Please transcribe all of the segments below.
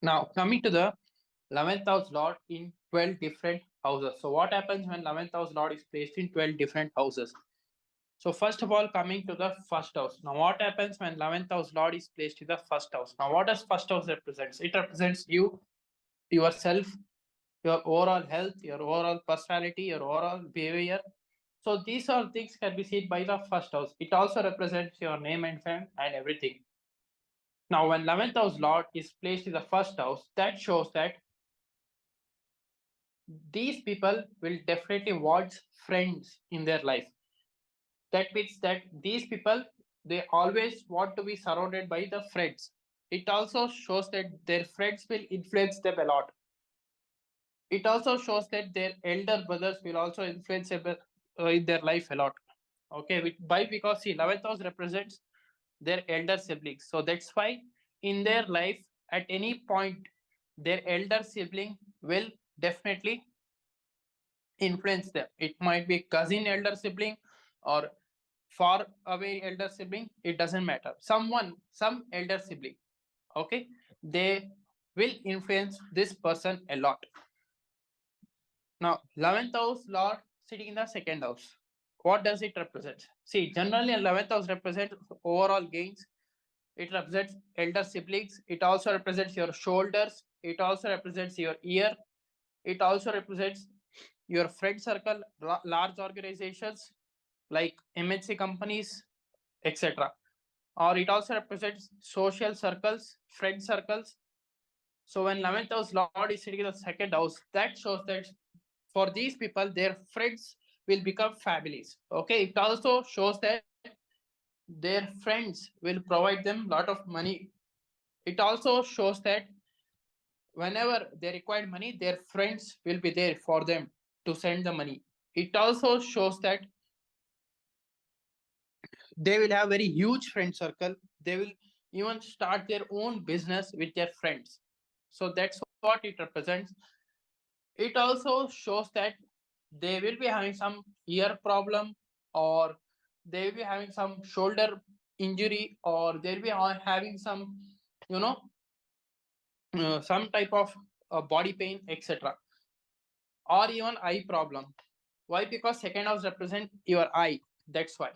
Now, coming to the 11th house lord in 12 different houses. So, what happens when 11th house lord is placed in 12 different houses? So, first of all, coming to the first house. Now, what happens when 11th house lord is placed in the first house? Now, what does first house represents? It represents you, yourself, your overall health, your overall personality, your overall behavior. So, these all things can be seen by the first house. It also represents your name and fame and everything. Now, when 11th house lord is placed in the first house, that shows that these people will definitely want friends in their life. That means that these people, they always want to be surrounded by the friends. It also shows that their friends will influence them a lot. It also shows that their elder brothers will also influence them in their life a lot. Okay, why? Because see, 11th house represents their elder siblings. So that's why in their life, at any point, their elder sibling will definitely influence them. It might be cousin elder sibling or far away elder sibling. It doesn't matter. Some elder sibling. Okay, they will influence this person a lot. Now, 11th house lord sitting in the second house. What does it represent? See, generally 11th house represents overall gains. It represents elder siblings. It also represents your shoulders. It also represents your ear. It also represents your friend circle, large organizations like MNC companies, etc. Or it also represents social circles, friend circles. So when 11th house lord is sitting in the second house, that shows that for these people, their friends will become families. Okay, it also shows that their friends will provide them a lot of money. It also shows that whenever they require money, their friends will be there for them to send the money. It also shows that they will have very huge friend circle. They will even start their own business with their friends. So that's what it represents. It also shows that they will be having some ear problem, or they will be having some shoulder injury, or they'll be having some, you know, some type of body pain, etc., or even eye problem. Why? Because second house represent your eye. That's why.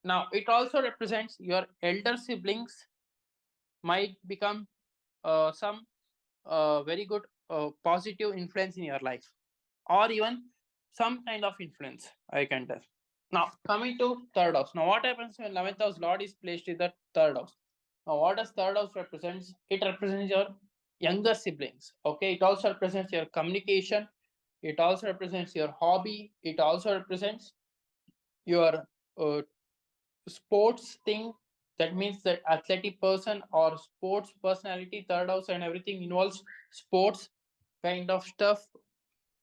Now it also represents your elder siblings might become some very good positive influence in your life, or even some kind of influence, I can tell. Now coming to third house. Now what happens when 11th house lord is placed in the third house? Now what does third house represents? It represents your younger siblings. Okay, it also represents your communication. It also represents your hobby. It also represents your uh, sports thing. That means that athletic person or sports personality. Third house and everything involves sports kind of stuff.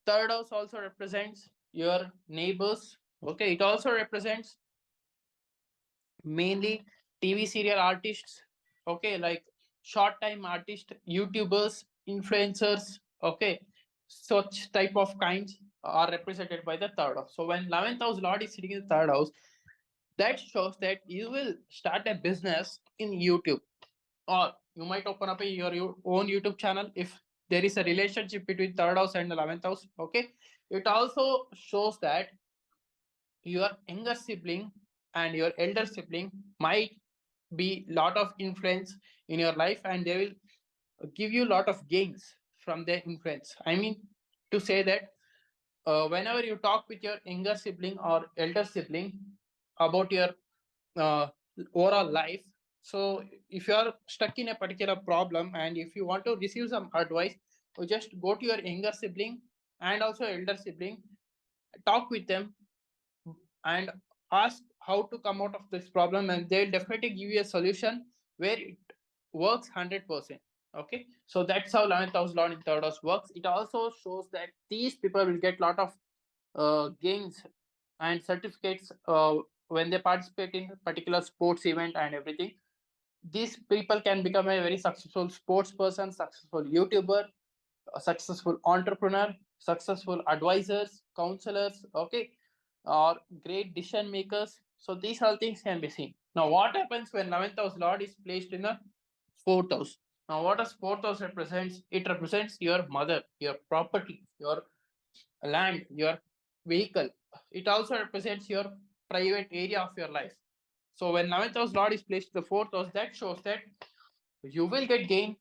Third house also represents your neighbors. Okay, it also represents mainly TV serial artists. Okay, like short time artist, YouTubers, influencers. Okay, such type of kinds are represented by the third house. So when 11th house lord is sitting in the third house, that shows that you will start a business in YouTube, or you might open up your own YouTube channel if there is a relationship between third house and 11th house. Okay, it also shows that your younger sibling and your elder sibling might be lot of influence in your life, and they will give you a lot of gains from their influence. I mean to say that whenever you talk with your younger sibling or elder sibling about your uh, overall life, so if you are stuck in a particular problem and if you want to receive some advice, you just go to your younger sibling and also elder sibling, talk with them and ask how to come out of this problem, and they'll definitely give you a solution where it works 100%. Okay, so that's how 11th house lord in third house works. It also shows that these people will get a lot of gains and certificates when they participate in a particular sports event and everything. These people can become a very successful sports person, successful YouTuber, a successful entrepreneur, successful advisors, counselors, okay, or great decision makers. So these all things can be seen. Now, what happens when 11th house lord is placed in the fourth house? Now, what does fourth house represents? It represents your mother, your property, your land, your vehicle. It also represents your private area of your life. So when 11th house lord is placed in the fourth house, that shows that you will get gain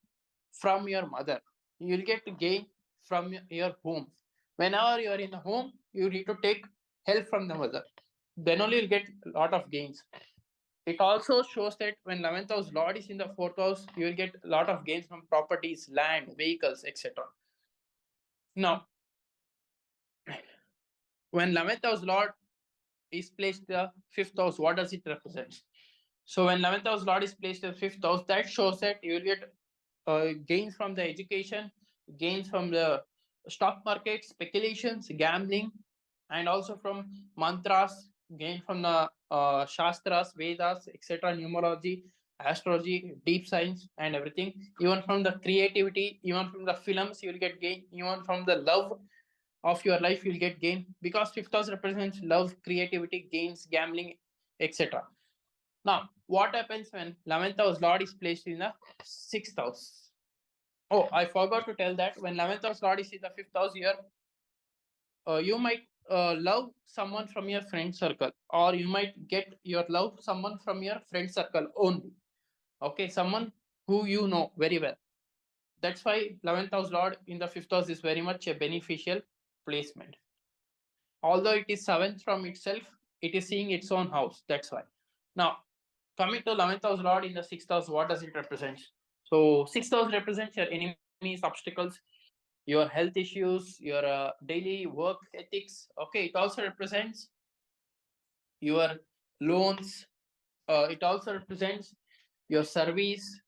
from your mother. You will get gain from your home. Whenever you are in the home, you need to take help from the mother. Then only you'll get a lot of gains. It also shows that when 11th house lord is in the fourth house, you will get a lot of gains from properties, land, vehicles, etc. Now, when 11th house lord is placed the fifth house, what does it represent? So when 11th house lord is placed in the fifth house, that shows that you will get gains from the education, gains from the stock market, speculations, gambling, and also from mantras, gain from the shastras, Vedas, etc., numerology, astrology, deep science, and everything. Even from the creativity, even from the films, you will get gain. Even from the love of your life, you'll get gain because fifth house represents love, creativity, gains, gambling, etc. Now, what happens when 11th house Lord is placed in the sixth house? Oh, I forgot to tell that when 11th house Lord is in the fifth house here, you might love someone from your friend circle, or you might get your love someone from your friend circle only. Okay, someone who you know very well. That's why 11th house Lord in the fifth house is very much a beneficial placement. Although it is seventh from itself, it is seeing its own house. That's why. Now, coming to 11th house Lord in the sixth house, what does it represent? So, sixth house represents your enemies, obstacles, your health issues, your daily work ethics. Okay, it also represents your loans. It also represents your service.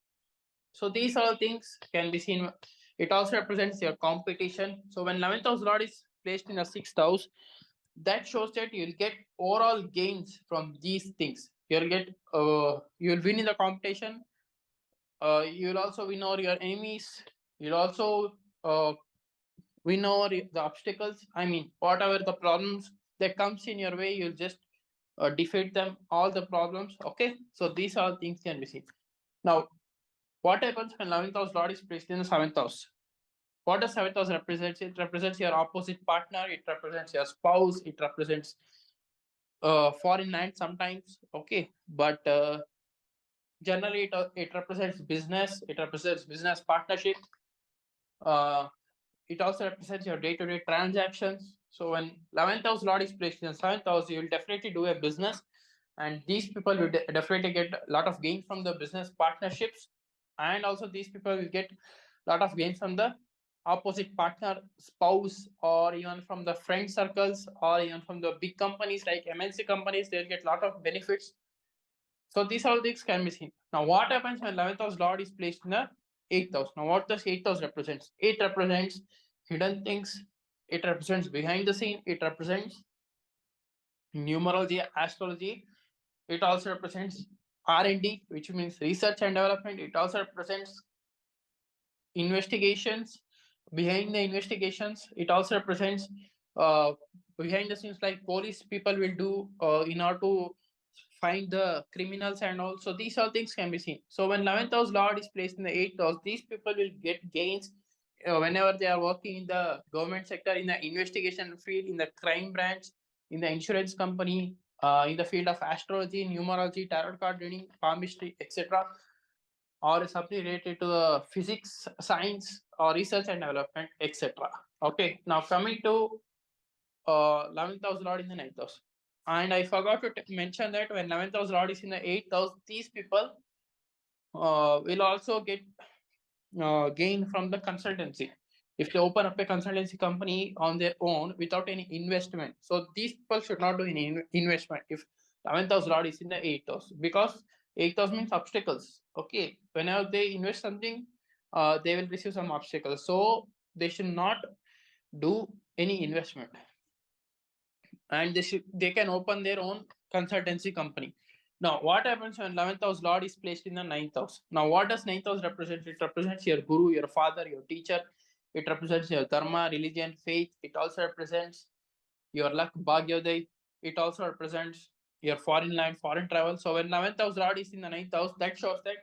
So, these all things can be seen. It also represents your competition. So, when 11th house Lord is placed in the sixth house, that shows that you'll get overall gains from these things. You'll win in the competition. You'll also win over your enemies. You'll also win over the obstacles. I mean, whatever the problems that comes in your way, you'll just defeat them. All the problems. Okay, so these all things can be seen. Now, what happens when 11th house Lord is placed in the seventh house? What does seventh house represent? It represents your opposite partner. It represents your spouse. It represents foreign land sometimes. Okay, but generally it represents business. It represents business partnership. Uh, it also represents your day-to-day transactions. So when 11th house Lord is placed in the seventh house, you will definitely do a business, and these people will definitely get a lot of gain from the business partnerships, and also these people will get a lot of gains from the opposite partner, spouse, or even from the friend circles, or even from the big companies like MNC companies. They'll get a lot of benefits. So these all things can be seen. Now, what happens when 11th house Lord is placed in the 8th house? Now, what does 8th house represents? It represents hidden things. It represents behind the scene. It represents numerology, astrology. It also represents R&D, which means research and development. It also represents investigations. Behind the investigations, it also represents uh, behind the scenes, like police people will do in order to find the criminals, and also these all things can be seen. So when 11th house Lord is placed in the 8th house, these people will get gains whenever they are working in the government sector, in the investigation field, in the crime branch, in the insurance company, in the field of astrology, numerology, tarot card reading, palmistry, etc., or something related to the physics, science, or research and development, etc. Okay, now coming to 11th house Lord in the 9th house. And I forgot to mention that when 11th house Lord is in the 8th house, these people will also get gain from the consultancy. If they open up a consultancy company on their own without any investment, so these people should not do any investment if 11th house Lord is in the 8th house, because 8th house means obstacles. Okay, whenever they invest something, they will receive some obstacles. So they should not do any investment, and they can open their own consultancy company. Now, what happens when 11th house Lord is placed in the 9th house? Now, what does 9th house represent? It represents your guru, your father, your teacher. It represents your dharma, religion, faith. It also represents your luck, bhagyodaya. It also represents your foreign land, foreign travel. So when 11th house Lord is in the 9th house, that shows that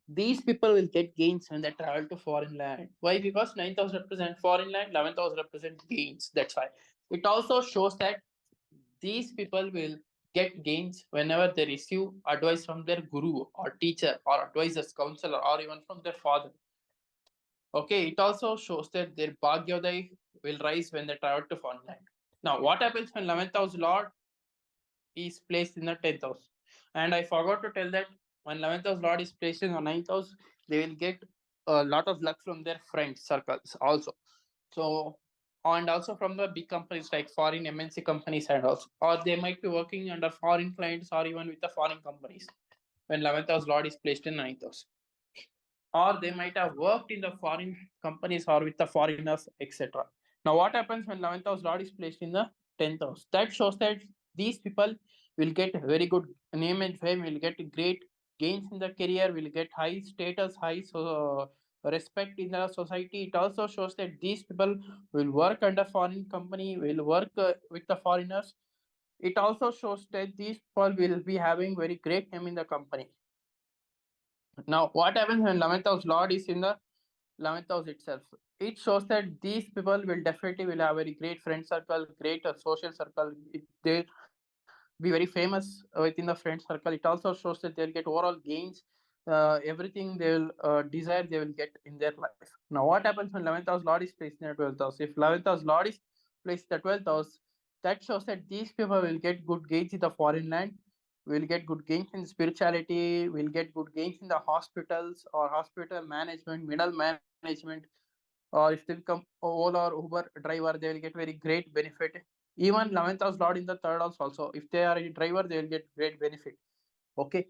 These people will get gains when they travel to foreign land. Why? Because ninth house represent foreign land, 11th house represent gains. That's why. It also shows that these people will get gains whenever they receive advice from their guru or teacher or advisors, counselor, or even from their father. Okay, it also shows that their Bhagyodaya will rise when they travel to foreign land. Now, what happens when 11th house Lord is placed in the 10th house? And I forgot to tell that when 11th house Lord is placed in the ninth house, they will get a lot of luck from their friends circles also. So, and also from the big companies like foreign MNC companies and also, or they might be working under foreign clients or even with the foreign companies when 11th house Lord is placed in ninth house, or they might have worked in the foreign companies or with the foreigners, etc. Now, what happens when 11th house Lord is placed in the 10th house? That shows that these people will get very good name and fame, will get great gains in the career, will get high status, high respect in the society. It also shows that these people will work under foreign company, will work with the foreigners. It also shows that these people will be having very great name in the company. Now, what happens when 11th house Lord is in the 11th house itself? It shows that these people will definitely will have very great friend circle, great social circle. They'll be very famous within the friend circle. It also shows that they'll get overall gains. Everything they'll desire, they will get in their life. Now, what happens when 11th house Lord is placed in the 12th house? If 11th house Lord is placed in the 12th house, that shows that these people will get good gains in the foreign land, will get good gains in spirituality, will get good gains in the hospitals or hospital management, middle management, or if they become Ola or Uber driver, they will get very great benefit. Even 11th house Lord in the third house also, if they are a driver, they will get great benefit. Okay.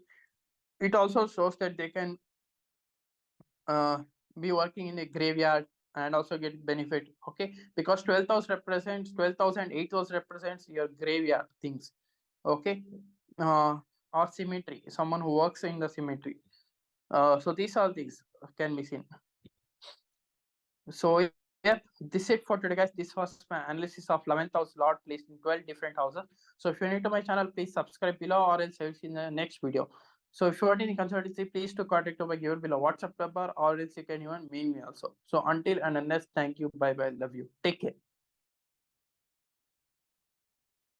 It also shows that they can uh, be working in a graveyard and also get benefit. Okay, because 12th house represents 12th house and 8th house represents your graveyard things. Okay. Or cemetery, someone who works in the cemetery. So these all things can be seen. So yeah, this it for today, guys. This was my analysis of 11th house Lord placed in 12 different houses. So if you're new to my channel, please subscribe below, or else I will see in the next video. So if you want any consultancy, please to contact over given below WhatsApp number, or else you can even mail me also. So until and unless, thank you, bye bye, love you, take care.